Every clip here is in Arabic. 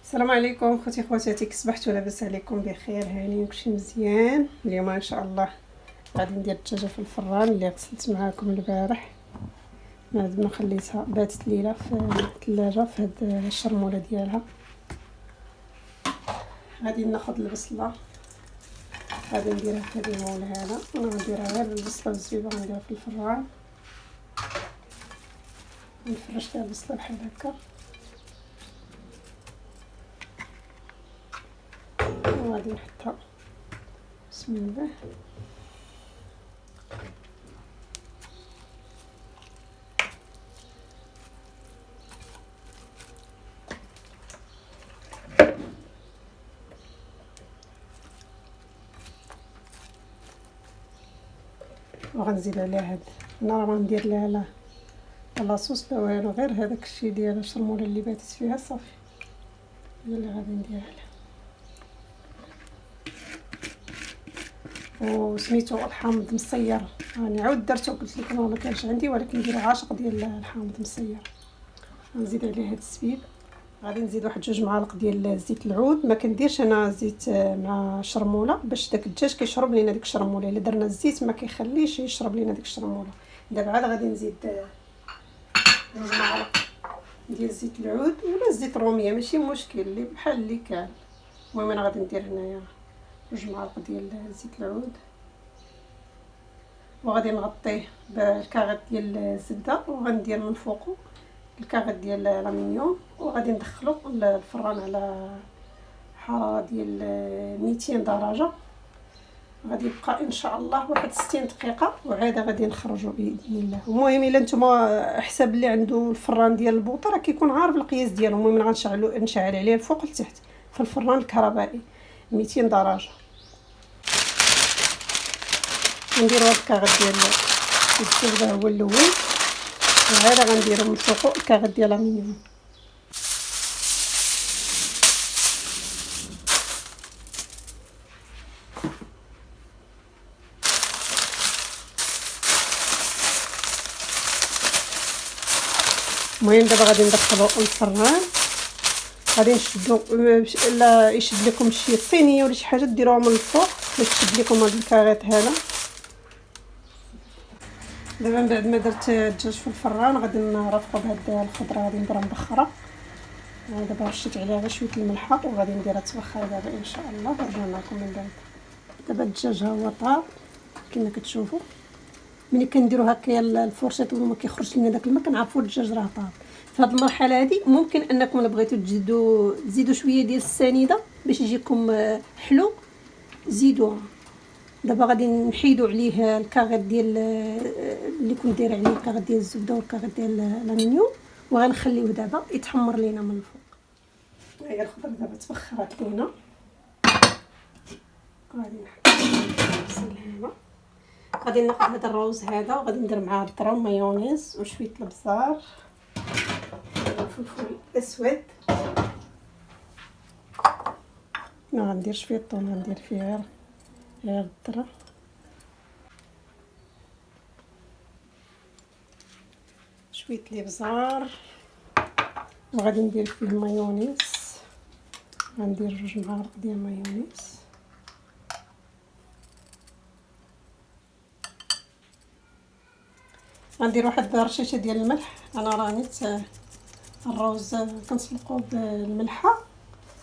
السلام عليكم خوتي خواتاتي، صبحتوا لاباس عليكم بخير هاني كلشي مزيان. اليوم ان شاء الله غادي ندير الدجاجه في الفران اللي غسلت معاكم البارح. ما خليتها باتت ليله في الثلاجه في هاد الشرموله ديالها. غادي ناخذ البصله، غادي نديرها في هذا المول هذا. انا غنديرها غير بالبصله والزبيبه، غنديرها في الفران نفرش فيها البصله بحال هكا وغادي نحطها. بسم الله. وغنزيد عليها هاد انا راه غندير لها لاصوص لا والو، غير هذاك الشيء ديال الشرموله اللي باتت فيها صافي هي اللي غادي نديرها لها. وسميتو الحامض مسير، راني عاود درتو قلت لكم ما كانش عندي، ولكن نديرو عاشق ديال الحامض مسير. غنزيد عليه هاد السبيب. غادي نزيد واحد 2 معالق ديال زيت العود. ما كنديرش انا زيت مع شرموله باش داك الدجاج كيشرب لينا ديك الشرموله. الا درنا الزيت ما كيخليش يشرب لينا ديك الشرموله. دابا عاد غادي نزيد 2 معالق ديال زيت العود ولا زيت الروميه، ماشي مشكل اللي بحال اللي كان. المهم انا غادي ندير هنايا 2 معالق ديال زيت العود، وغادي نغطيه بالكاغيط ديال الزبده، وغندير من فوقه الكاغيط ديال الالومنيوم، وغادي ندخلو الفران على حراره ديال 200 درجه. غادي يبقى ان شاء الله واحد 60 دقيقه وعاد غادي نخرجوا باذن الله. المهم الا نتوما حساب اللي عنده الفران ديال البوطه راه كيكون عارف القياس ديالو. المهم نشعل عليه الفوق لتحت في الفران الكهربائي 200 درجه. نديرو هاد الكاغيط ديال الزبده هو الاول، وهذا غنديرو من فوقو الكاغيط ديال الالومنيوم. المهم دابا غادي ندخلو الفران. غادي نشدو لا يشد لكم شي صينيه ولا شي حاجه ديروها من الفوق باش تشد لكم هاد الكاغيط هذا. دابا من بعد ما درت الدجاج في الفران غادي نرافقو بهاد الخضره، غادي نديرها مبخره. دابا رشيت عليها غير شويه الملحه وغادي نديرها تبخر دابا ان شاء الله. ورجعنا لكم من بعد. دابا الدجاج ها هو طاب كما كتشوفوا. ملي كنديرو هكايا الفرشيط وما كيخرجش لنا داك الماء كنعرفوا الدجاج راه طاب. في هذه المرحله هذه ممكن انكم الا بغيتوا تزيدوا شويه ديال السنيده باش يجيكم حلو، زيدوها. دابا غادي نحيدوا عليه الكاغيط ديال اللي كنت داير عليه الكاغيط ديال الزبده والكاغيط ديال الالومنيوم، وغنخليوه دابا يتحمر لينا من الفوق. هي الخضره دابا تبخرات لينا. غادي نحط هنا. غادي ناخذ هذا الروز هذا وغادي ندير معاه الذره ومايونيز وشويه البزار وفلفل اسود. ما غنديرش فيه الثوم، غندير فيه غير الذره شويه الابزار، وغادي ندير فيه المايونيز. غندير 2 معالق ديال المايونيز. غندير واحد رشيشه ديال الملح. انا راني الروز كنسلقوه بالملحه.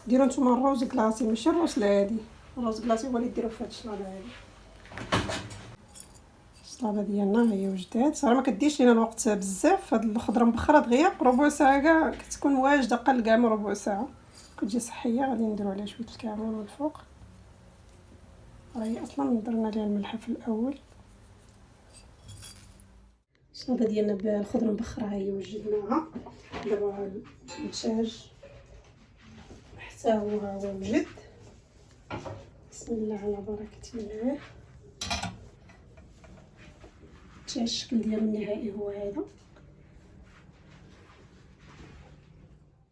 ديروا نتوما الروز كلاصي ماشي الروز العادي. الروز كلاصي هو اللي ديروا في هاد الشلاضه هادي. الشلاضه ديالنا هي وجدات. راه ما كديش لينا الوقت بزاف. هاد الخضره مبخره دغيا ربع ساعه كاع كتكون واجده، قل كاع من ربع ساعه كتجي صحيه. غادي نديروا عليها شويه الكمون من الفوق. راهي اصلا درنا ليها الملح في الاول. الشلاضه ديالنا بالخضره مبخره هي وجدناها. دابا الدجاج حتى هو وجد. بسم الله على بركه الله. الشكل ديالو النهائي هو هذا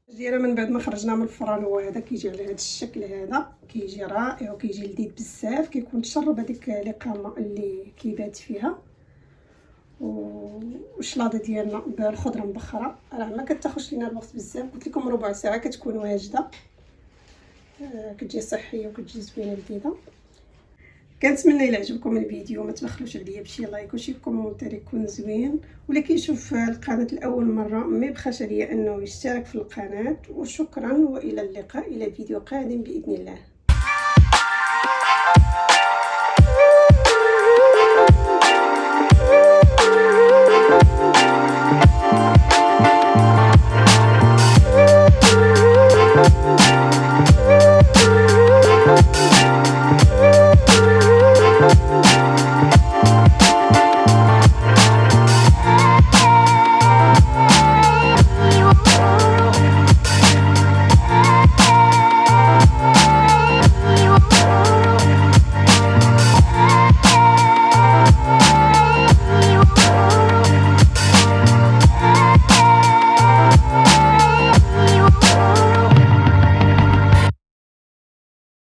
ديالو. من بعد ما خرجنا من الفران هو هذا كيجي على هذا الشكل هذا. كيجي رائع وكيجي لذيذ بزاف. كيكون تشرب هذيك الاقامه اللي كيبات فيها. والشلاضه ديالنا بالخضره مبخره راه ما كتاخذش لينا الوقت بزاف. قلت لكم ربع ساعه كتكون واجده. كتجي صحيه وكتجي زوينه لذيذه. كنتمنى الى عجبكم الفيديو ما تبخلوش عليا بشي لايك وشي كومونتير يكون زوين، ولا كيشوف القناه لاول مره ما يبخلش عليا انه يشترك في القناه. وشكرا والى اللقاء الى فيديو قادم باذن الله.